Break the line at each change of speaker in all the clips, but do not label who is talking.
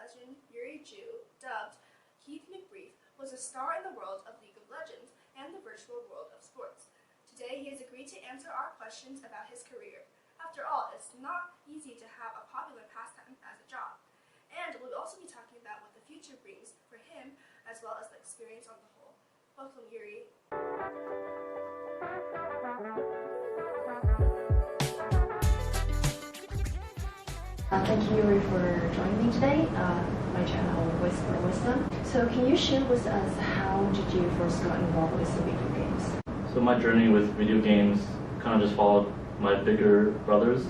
legend Yuri Jew, dubbed Keith McBrief, was a star in the world of League of Legends and the virtual world of sports. Today, he has agreed to answer our questions about his career. After all, it's not easy to have a popular pastime as a job. And we'll also be talking about what the future brings for him, as well as the experience on the whole. Welcome, Yuri.
Thank you, Yuri, for joining me today, my channel Whisper Wisdom. So can you share with us how did you first got involved with the video games?
So my journey with video games kind of just followed my bigger brother's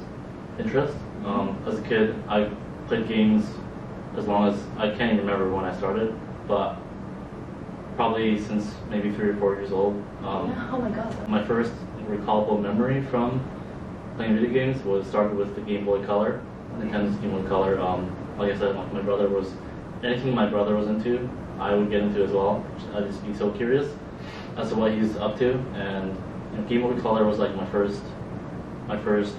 interest. As a kid, I played games as long as I can't even remember when I started, but probably since maybe 3 or 4 years old.
Oh my God.
My first recallable memory from playing video games was started with the Game Boy Color. Nintendo's Game Boy Color. Like I said, my brother was, anything my brother was into, I would get into as well. I'd just be so curious as to what he's up to, and Game Boy Color was like my first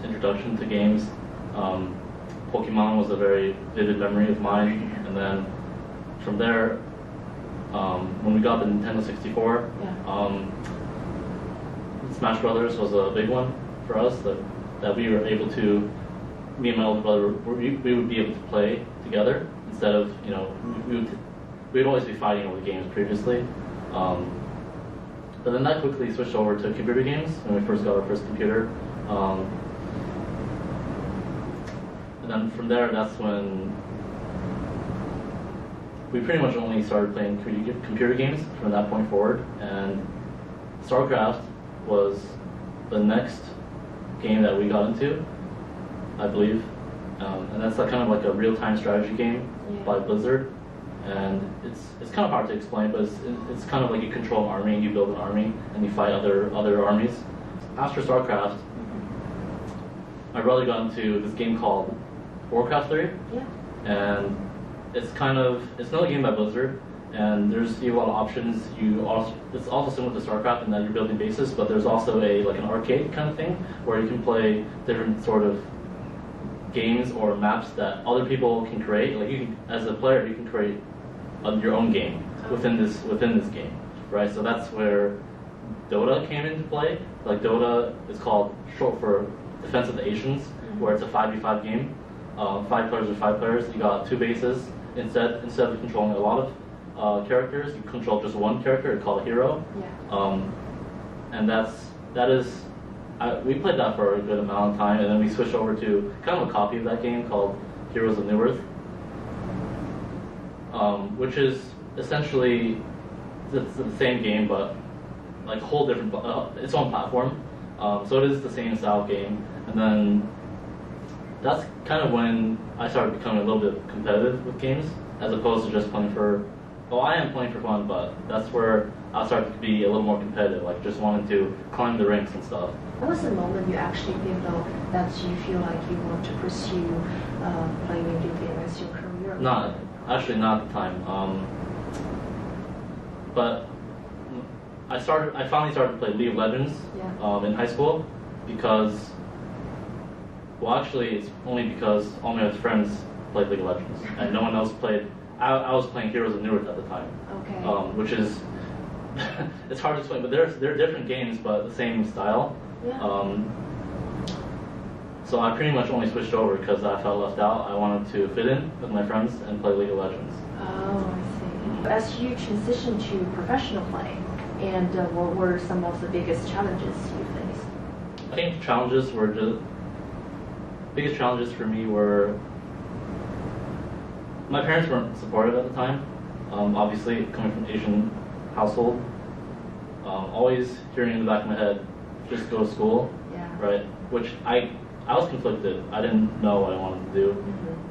introduction to games. Pokemon was a very vivid memory of mine, and then from there, when we got the Nintendo 64, Smash Brothers was a big one for us, that we were able to, me and my older brother, we would be able to play together instead of, we'd always be fighting over the games previously. But then that quickly switched over to computer games when we first got our first computer. And then from there, that's when we pretty much only started playing computer games from that point forward. And StarCraft was the next game that we got into, I believe, and that's kind of like a real-time strategy game by Blizzard, and it's kind of hard to explain, but it's kind of like you control an army, you build an army, and you fight other armies. After StarCraft, my brother got into this game called Warcraft 3, and it's another game by Blizzard, and you have a lot of options. It's also similar to StarCraft in that you're building bases, but there's also like an arcade kind of thing where you can play different sort of games or maps that other people can create. Like as a player, you can create your own game within this game, right? So that's where Dota came into play. Like Dota is called short for Defense of the Asians, where it's a 5v5 game. 5 players or 5 players. You got 2 bases. Instead of controlling a lot of characters, you control just one character. It's called a hero. And we played that for a good amount of time, and then we switched over to kind of a copy of that game called Heroes of New Earth, which is essentially the same game, but like a whole different, its own platform. So it is the same style game, and then that's kind of when I started becoming a little bit competitive with games, as opposed to just playing for. Well, I am playing for fun, but that's where I started to be a little more competitive, like just wanting to climb the ranks and stuff.
What was the moment you actually feel that you feel like you want to pursue playing video games as your career?
Not at the time. But I finally started to play League of Legends in high school because, well, actually it's only because all my other friends played League of Legends and no one else played. I was playing Heroes of New Earth at the time, which is it's hard to explain, but they're different games but the same style. So I pretty much only switched over because I felt left out. I wanted to fit in with my friends and play League of Legends.
Oh, I see. As you transition to professional play, and what were some of the biggest challenges you faced?
I think biggest challenges for me were my parents weren't supportive at the time. Obviously, coming from an Asian household, always hearing in the back of my head, just go to school, right? Which I was conflicted. I didn't know what I wanted to do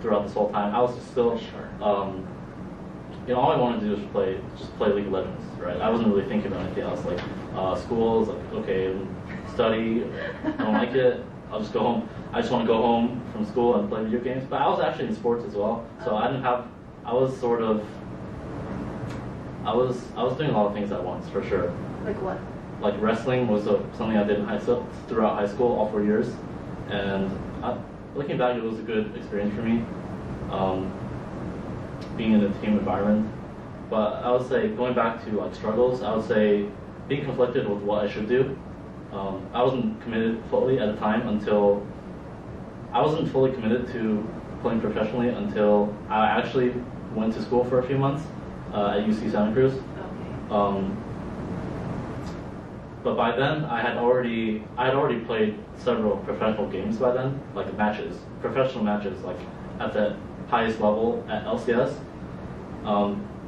throughout this whole time. I was just still, all I wanted to do was just play League of Legends, right? I wasn't really thinking about anything else. Like school is like, okay, study. I don't like it. I'll just go home. I just want to go home from school and play video games. But I was actually in sports as well, so I was doing a lot of things at once, for sure.
Like what?
Like wrestling was something I did throughout high school, all 4 years. And looking back, it was a good experience for me. being in a team environment. But I would say, going back to like struggles, I would say being conflicted with what I should do. I wasn't committed fully at the time until I wasn't fully committed to playing professionally until I actually went to school for a few months at UC Santa Cruz.
Okay.
But by then, I had already played several professional games by then, like professional matches, like at the highest level at LCS.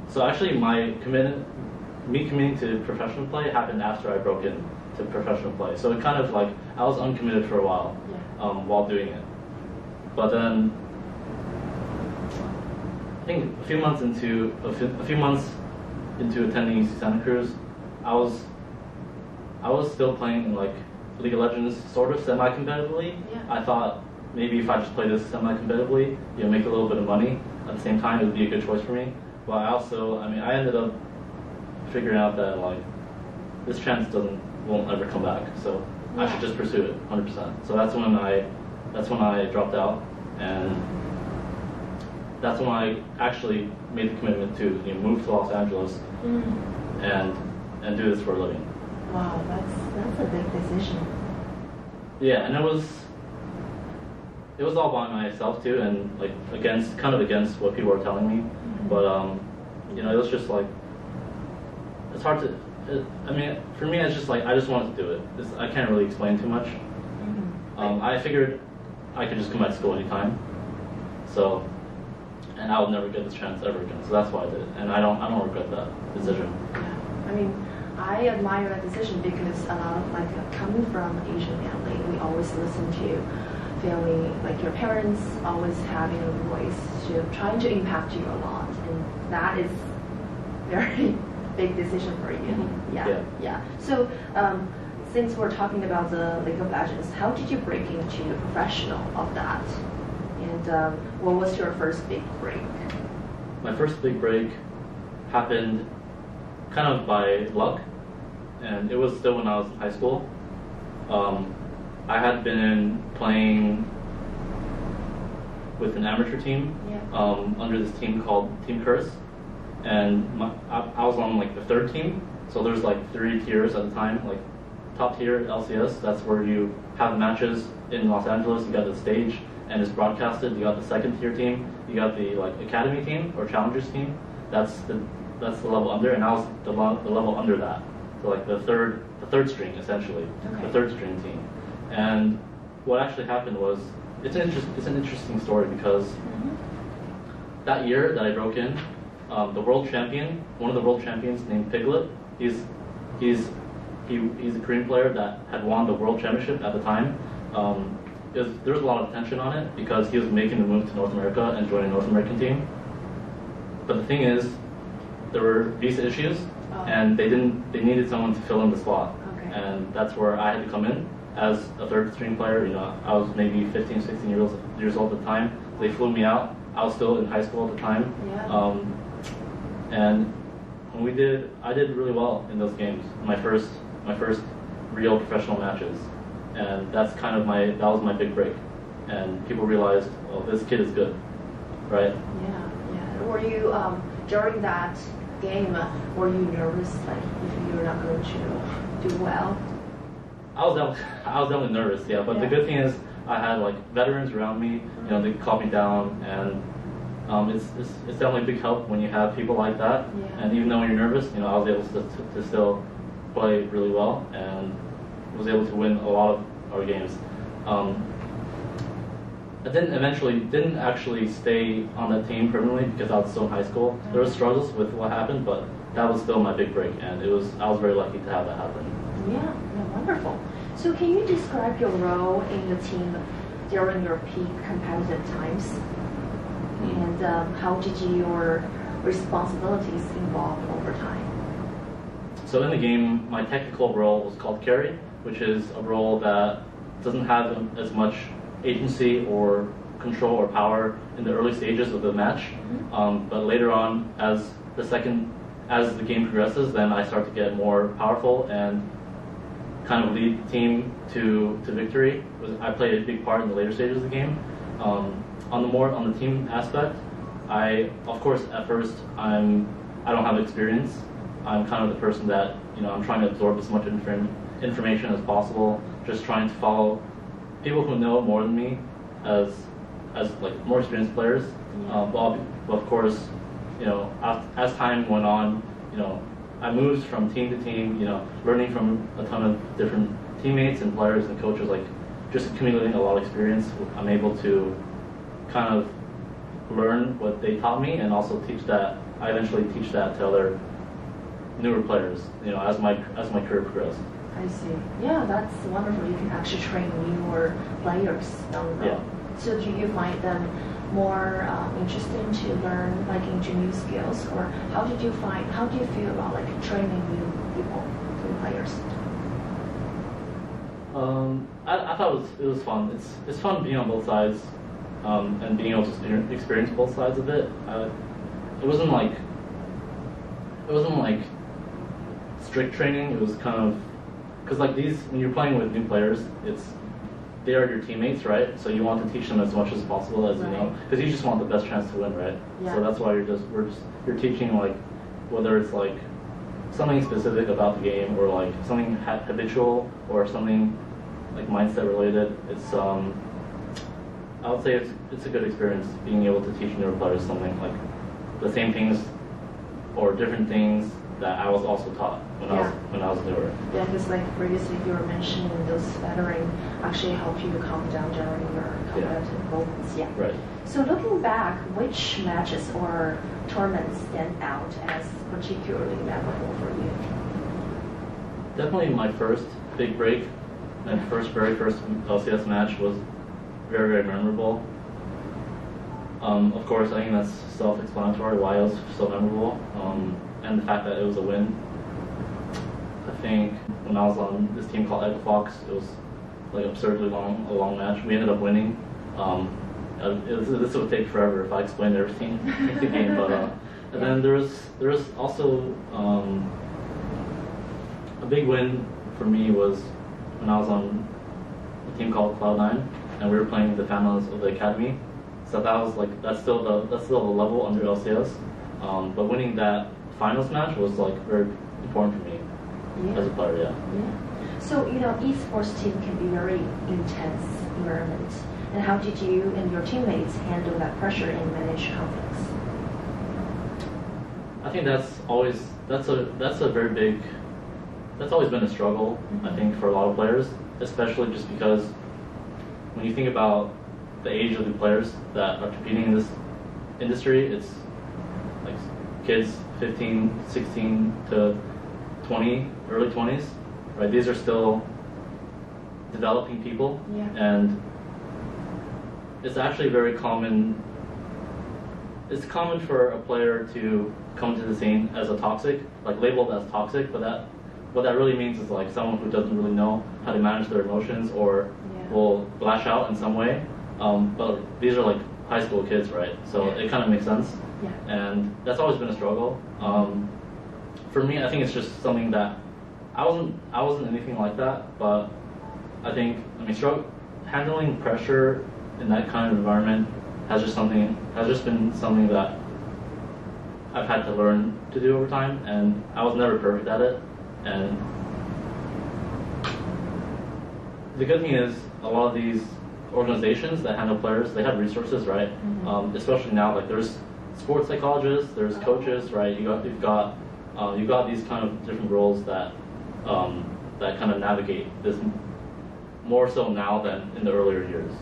So actually, me committing to professional play happened after I broke into professional play. So it kind of like I was uncommitted for a while while doing it. But then I think a few months into attending UC Santa Cruz, I was still playing in like League of Legends sort of semi-competitively.
Yeah.
I thought maybe if I just play this semi-competitively, make a little bit of money at the same time, it would be a good choice for me. But I ended up figuring out that like this chance won't ever come back, so I should just pursue it 100%. So that's when I dropped out, and that's when I actually made the commitment to move to Los Angeles and do this for a living.
Wow, that's a big decision.
Yeah, and it was all by myself too, and like against what people were telling me. But it was just like it's hard to. For me, it's just like I just wanted to do it. I can't really explain too much. I figured I could just come back to school anytime, so and I would never get this chance ever again. So that's why I did it, and I don't regret that decision.
Yeah, I admire that decision because a lot of like coming from Asian family, we always listen to family, like your parents always having a voice to trying to impact you a lot, and that is very big decision for you. Yeah. So since we're talking about the League of Legends, how did you break into the professional of that? And what was your first big break?
My first big break happened kind of by luck, and it was still when I was in high school. I had been playing with an amateur team under this team called Team Curse, and I was on like the third team. So there's like 3 tiers at the time, like top tier LCS. That's where you have matches in Los Angeles. You got the stage and it's broadcasted. You got the second tier team. You got the like academy team or challengers team. That's the level under, and I was the level under that. So like the third string essentially, the third string team. And what actually happened was it's an interesting story because that year that I broke in, the world champion, one of the world champions named Piglet, he's a Korean player that had won the world championship at the time. There was a lot of attention on it because he was making the move to North America and joining a North American team. But the thing is, there were visa issues, and they needed someone to fill in the slot, and that's where I had to come in as a third string player. I was maybe 15, 16 years old at the time. They flew me out. I was still in high school at the time, and I did really well in those games. My first real professional matches, and that was my big break. And people realized, oh, this kid is good, right?
Yeah. Were you during that game? Were you nervous, like if you were not going to do well?
I was definitely nervous, yeah. But the good thing is, I had like veterans around me. They calmed me down, and it's definitely a big help when you have people like that. Yeah. And even though you're nervous, I was able to still play really well and was able to win a lot of our games. I didn't actually stay on that team permanently because I was still in high school. There were struggles with what happened, but that was still my big break, and I was very lucky to have that happen.
Yeah, wonderful. So can you describe your role in the team during your peak competitive times? And how did your responsibilities evolve over time?
So in the game, my technical role was called carry, which is a role that doesn't have as much agency or control or power in the early stages of the match. But later on, as the game progresses, then I start to get more powerful and kind of lead the team to victory. I played a big part in the later stages of the game. On the team aspect, Of course, at first, I don't have experience. I'm kind of the person that, I'm trying to absorb as much information as possible, just trying to follow people who know more than me as like more experienced players. But of course, as time went on, I moved from team to team, learning from a ton of different teammates and players and coaches, like just accumulating a lot of experience. I'm able to kind of learn what they taught me and also teach that. I eventually teach that to other newer players, as my career progressed.
I see. Yeah, that's wonderful. You can actually train newer players down the road.
Yeah.
So do you find them more interesting to learn like into new skills, or how do you feel about like training new people, new players?
I thought it was fun. It's fun being on both sides, and being able to experience both sides of it. It wasn't like strict training. It was kind of, because like when you're playing with new players, they are your teammates, right? So you want to teach them as much as possible as because you just want the best chance to win, right?
Yeah.
So that's why you're teaching, like, whether it's like something specific about the game or like something habitual or something like mindset related. It's I would say it's a good experience being able to teach newer players something like the same things or different things that I was also taught when I was newer.
Yeah, because like previously you were mentioning those veterans actually help you to calm down during your competitive moments. Yeah.
Right.
So looking back, which matches or tournaments stand out as particularly memorable for you?
Definitely my first big break, my very first LCS match was very, very memorable. Of course, I think that's self-explanatory why it was so memorable, and the fact that it was a win. I think when I was on this team called Fox, it was like absurdly a long match. We ended up winning. This would take forever if I explained everything in the game, but and then there was also a big win for me was when I was on a team called Cloud9, and we were playing the finals of the academy. So that was like that's still the level under LCS, but winning that finals match was like very important for me as a player.
Yeah. So esports team can be very intense environment. And how did you and your teammates handle that pressure and manage conflicts?
I think that's always been a struggle. Mm-hmm. I think for a lot of players, especially just because when you think about the age of the players that are competing in this industry, it's like kids 15, 16 to 20, early 20s, right? These are still developing people, and it's actually very common. It's common for a player to come to the scene as a toxic, like labeled as toxic, but what that really means is like someone who doesn't really know how to manage their emotions or will lash out in some way. But these are like high school kids, right? So it kind of makes sense. Yeah. And that's always been a struggle. For me, I think it's just something that I wasn't anything like that, but handling pressure in that kind of environment has just been something that I've had to learn to do over time, and I was never perfect at it. And the good thing is a lot of these organizations that handle players, they have resources, right? Mm-hmm. Especially now, like there's sports psychologists, there's coaches, right? You've got these kind of different roles that kind of navigate this more so now than in the earlier years.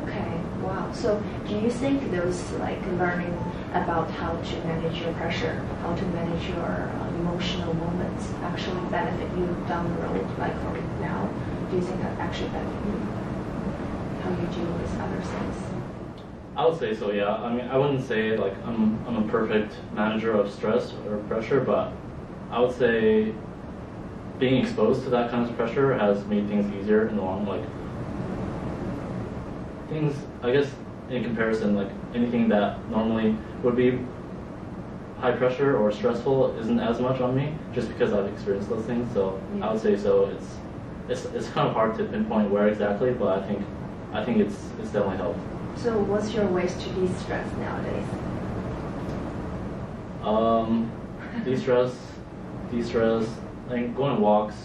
Okay, wow. So do you think those like learning about how to manage your pressure, how to manage your emotional moments actually benefit you down the road, like from now? Do you think that actually benefit you? How you deal with other things?
I would say so, yeah. I mean, I wouldn't say like I'm a perfect manager of stress or pressure, but I would say being exposed to that kind of pressure has made things easier in the long, like things, I guess, in comparison, like anything that normally would be high pressure or stressful isn't as much on me, just because I've experienced those things. So I would say so. It's kind of hard to pinpoint where exactly, but I think it's definitely helped.
So what's your ways to de-stress nowadays?
De-stress. I think going on walks.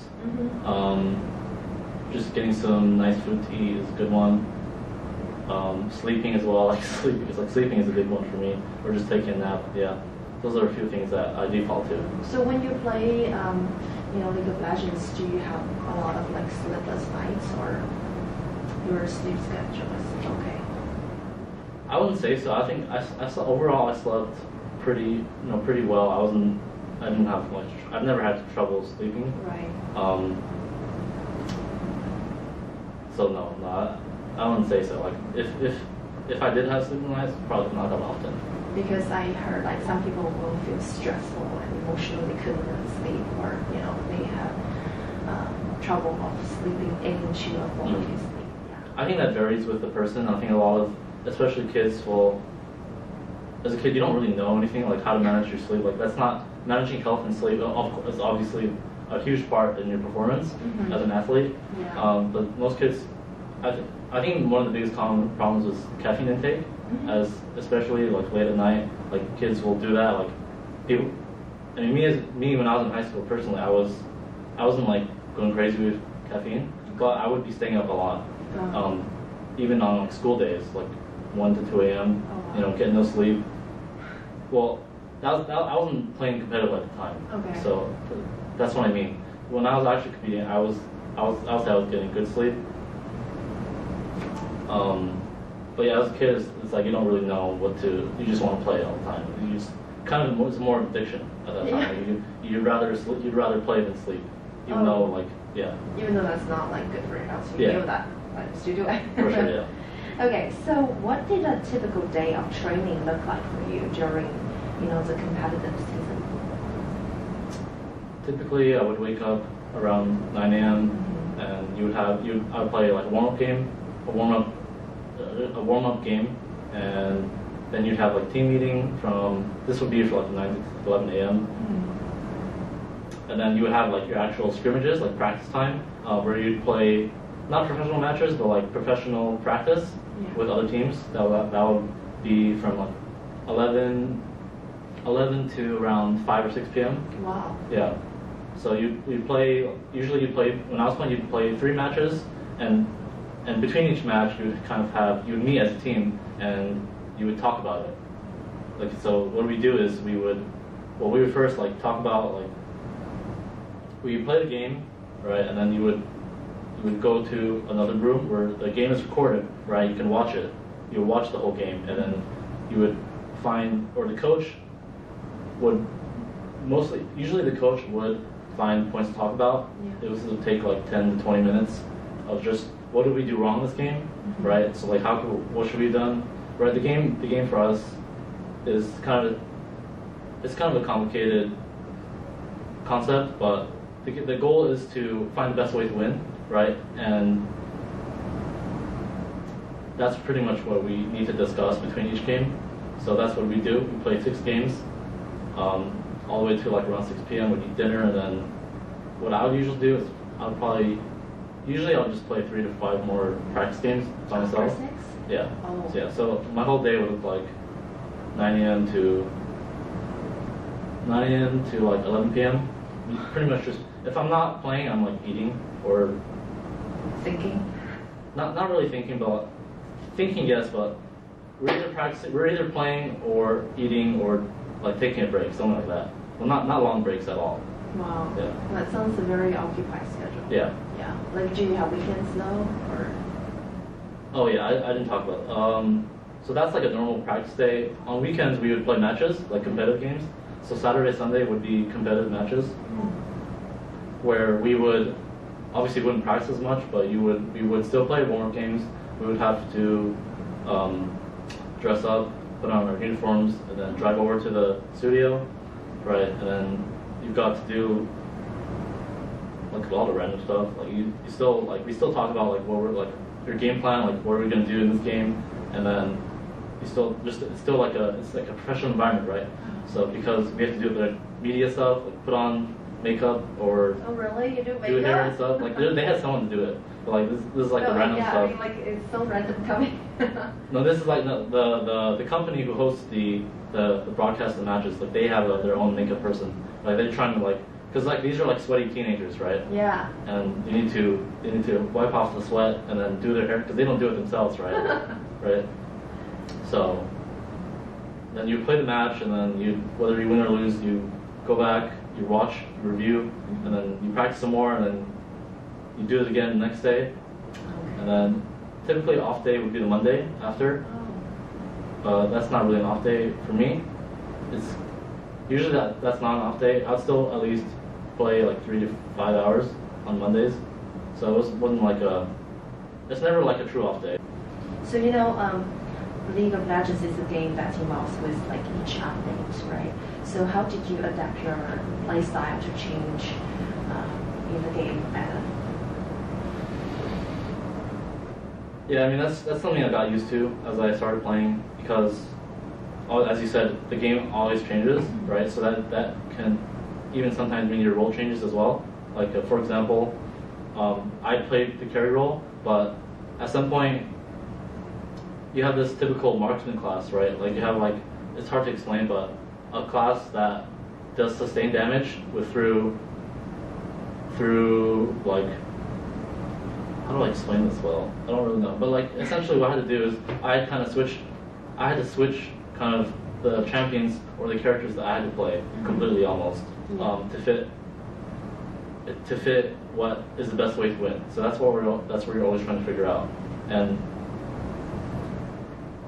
Just getting some nice food to eat is a good one. Sleeping as well. Sleeping is a big one for me. Or just taking a nap. Yeah, those are a few things that I default to.
So when you play, League of Legends, do you have a lot of like sleepless nights, or your sleep schedule is okay?
I wouldn't say so. I think overall I slept pretty well. I didn't have much. I've never had trouble sleeping.
Right.
So no, I wouldn't say so. Like if I did have sleeping nights, probably not that often.
Because I heard like some people will feel stressful and emotionally couldn't sleep, or they have trouble of sleeping into a quality sleep. Yeah.
I think that varies with the person. I think a lot of, especially kids, as a kid, you don't really know anything like how to manage your sleep. Like that's not managing health and sleep. Is obviously a huge part in your performance as an athlete.
Yeah.
But most kids, I think one of the biggest common problems is caffeine intake, as especially like late at night. Like kids will do that. Like people, I mean, me when I was in high school, personally, I wasn't like going crazy with caffeine, but I would be staying up a lot, even on like school days, like 1 to 2 a.m. Getting no sleep. Well, I wasn't playing competitive at the time.
Okay.
So that's what I mean. When I was actually competing, I was getting good sleep. But yeah, as a kid, it's like you don't really know what to. You just want to play all the time. You just it's more addiction at that time. Like you'd rather play than sleep, even though like yeah.
Even though that's not like good for your health, so you know that, but you still do it.
For sure, yeah.
Okay, so what did a typical day of training look like for you during, the competitive season?
Typically, I would wake up around 9 a.m. and I would play like a warm-up game, a warm-up game, and then you'd have like team meeting this would be for like 9 to 11 a.m. And then you would have like your actual scrimmages, like practice time, where you'd play not professional matches, but like professional practice with other teams. That would be from like 11 to around 5 or 6 p.m.
Wow.
Yeah. So you'd play, when I was playing, you'd play 3 matches, and between each match, you'd meet as a team, and you would talk about it. Like, so what we do is we would first like talk about like, we play the game, right, and then you would go to another room where the game is recorded, right, you can watch it. You would watch the whole game, and then you would or the coach would usually the coach would find points to talk about. Yeah. It would take like 10 to 20 minutes of just what did we do wrong this game, right? So like what should we have done, right? The game for us is kind of a complicated concept, but the goal is to find the best way to win, right? And that's pretty much what we need to discuss between each game. So that's what we do. We play 6 games, all the way to like around 6 p.m. We eat dinner, and then what I would usually do is I'll just play 3 to 5 more practice games by myself.
6?
Yeah.
Oh.
So my whole day would look like 9 a.m. to like 11 p.m. Pretty much just, if I'm not playing, I'm like eating or
thinking.
Not really thinking, but thinking, yes, but we're either playing or eating or like taking a break, something like that. Well, not long breaks at all.
Wow.
Yeah.
That sounds a very occupied schedule.
Yeah.
Yeah. Like, do you have weekends though, or?
Oh yeah, I didn't talk about. So that's like a normal practice day. On weekends we would play matches, like competitive games. So Saturday, Sunday would be competitive matches, where we would obviously wouldn't practice as much, but we would still play warm-up games. We would have to dress up, put on our uniforms, and then drive over to the studio, right? And then you've got to do like all the random stuff. Like we still talk about like what we're like your game plan, like what are we gonna do in this game, and then it's still like a professional environment, right? So because we have to do the media stuff, like put on makeup or
oh really? You do makeup?
Do hair and stuff. Like they had someone to do it, but like this is like the random stuff.
I mean, like it's so random coming.
No, this is like the company who hosts the the broadcast of the matches, like they have their own makeup person. Like they're trying to like, because like these are like sweaty teenagers, right?
Yeah.
And they need to wipe off the sweat and then do their hair because they don't do it themselves, right? Right. So then you play the match, and then whether you win or lose, you go back, you watch, you review, and then you practice some more, and then you do it again the next day. And then typically off day would be the Monday after. That's not really an off day for me. It's usually that's not an off day. I'd still at least play like 3 to 5 hours on Mondays. So it wasn't like it's never like a true off day.
So League of Legends is a game that involves with like each update, right? So how did you adapt your play style to change in the game meta?
Yeah, I mean that's something I got used to as I started playing, because as you said, the game always changes, right? So that can even sometimes mean your role changes as well. Like for example, I played the carry role, but at some point you have this typical marksman class, right? Like you have like, it's hard to explain, but a class that does sustained damage through like, how do I explain this well? I don't really know. But like essentially what I had to do is I had to switch kind of the champions or the characters that I had to play completely almost to fit what is the best way to win. So that's what you're always trying to figure out. And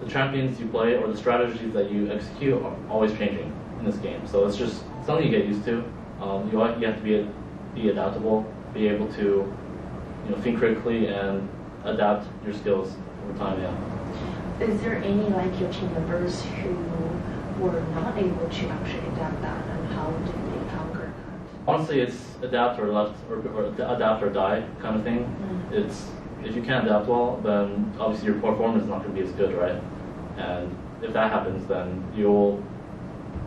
the champions you play or the strategies that you execute are always changing in this game. So it's just something you get used to. You have to be adaptable, be able to think critically and adapt your skills over time. Yeah.
Is there any like your team members who were not able to actually adapt that, and how did they conquer that?
Honestly, it's adapt or adapt or die kind of thing. It's if you can't adapt well, then obviously your performance is not going to be as good, right? And if that happens, then you'll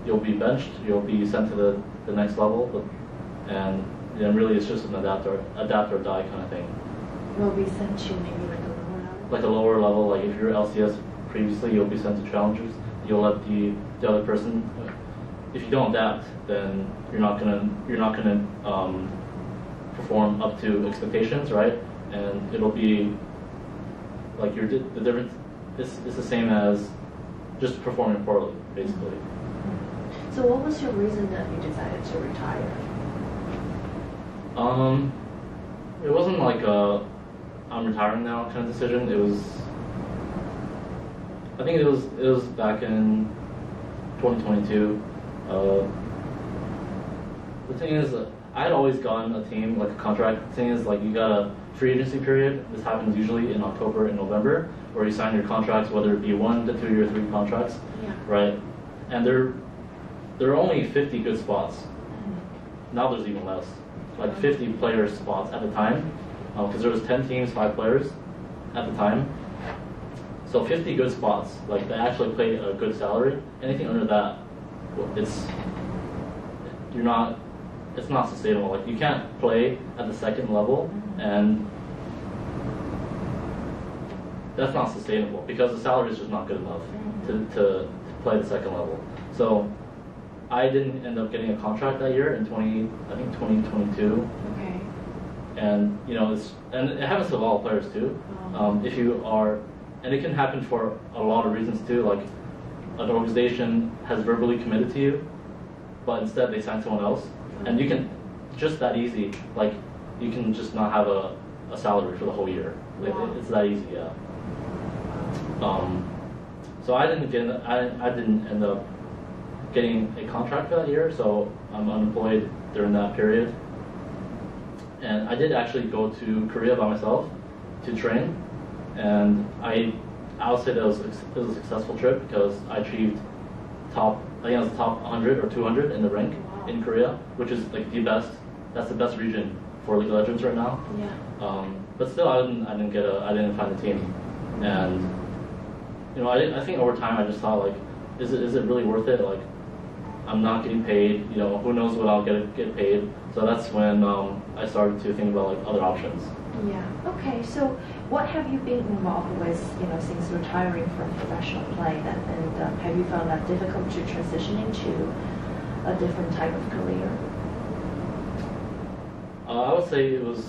be benched. You'll be sent to the next level, and really it's just an adapt or die kind of thing.
Will be sent to maybe like a lower level.
Like a lower level, like if you're LCS previously, you'll be sent to challengers. You'll let the other person. If you don't adapt, then you're not gonna perform up to expectations, right? And it'll be like the difference is the same as just performing poorly, basically.
So what was your reason that you decided to retire?
It wasn't like I'm retiring now kind of decision. I think it was back in 2022. The thing is, I had always gotten a team, like a contract. The thing is, like you got a free agency period. This happens usually in October and November, where you sign your contracts, whether it be 1 to 2 or 3 contracts, right? And there are only 50 good spots. Now there's even less, like 50 player spots at the time, because there was 10 teams, 5 players at the time. So 50 good spots, like they actually pay a good salary. Anything under that, it's not sustainable. Like you can't play at the second level, and that's not sustainable because the salary is just not good enough to play the second level. So I didn't end up getting a contract that year in 2022.
Okay.
And and it happens to a lot of players too. If you are, and it can happen for a lot of reasons too. Like an organization has verbally committed to you, but instead they sign someone else, and you can just that easy. Like you can just not have a salary for the whole year. It's that easy, yeah. So I didn't end up getting a contract for that year, so I'm unemployed during that period. And I did actually go to Korea by myself to train, and I'll say that it was a successful trip because I achieved top 100 or 200 in the rank in Korea, which is like that's the best region for League of Legends right now.
Yeah.
But still, I didn't find a team, and I think over time I just thought like, is it really worth it? Like, I'm not getting paid. Who knows what I'll get paid? So that's when I started to think about like other options.
Yeah. Okay. So, what have you been involved with, since retiring from professional play? Then, and have you found that difficult to transition into a different type of career?
I would say it was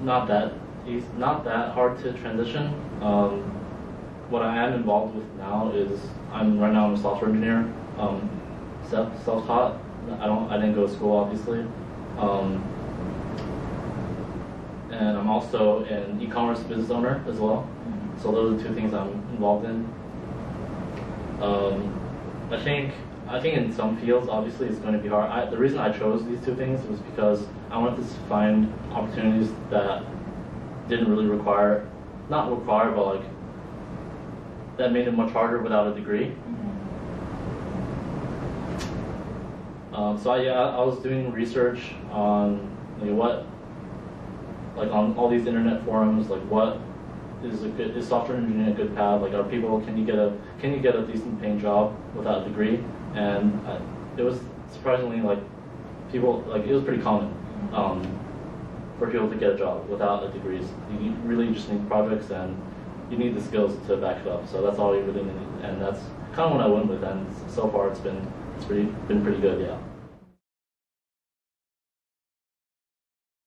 not that hard to transition. What I am involved with now is right now I'm a software engineer, self-taught. I didn't go to school obviously, and I'm also an e-commerce business owner as well. So those are two things I'm involved in. I think in some fields, obviously, it's going to be hard. The reason I chose these two things was because I wanted to find opportunities that didn't really not require, but like, that made it much harder without a degree. So I was doing research on on all these internet forums, like what is software engineering a good path? Like, can you get a decent paying job without a degree? And it was surprisingly it was pretty common for people to get a job without a degree. You really just need projects and you need the skills to back it up. So that's all you really need, and that's kind of what I went with. And so far, it's been pretty good, yeah.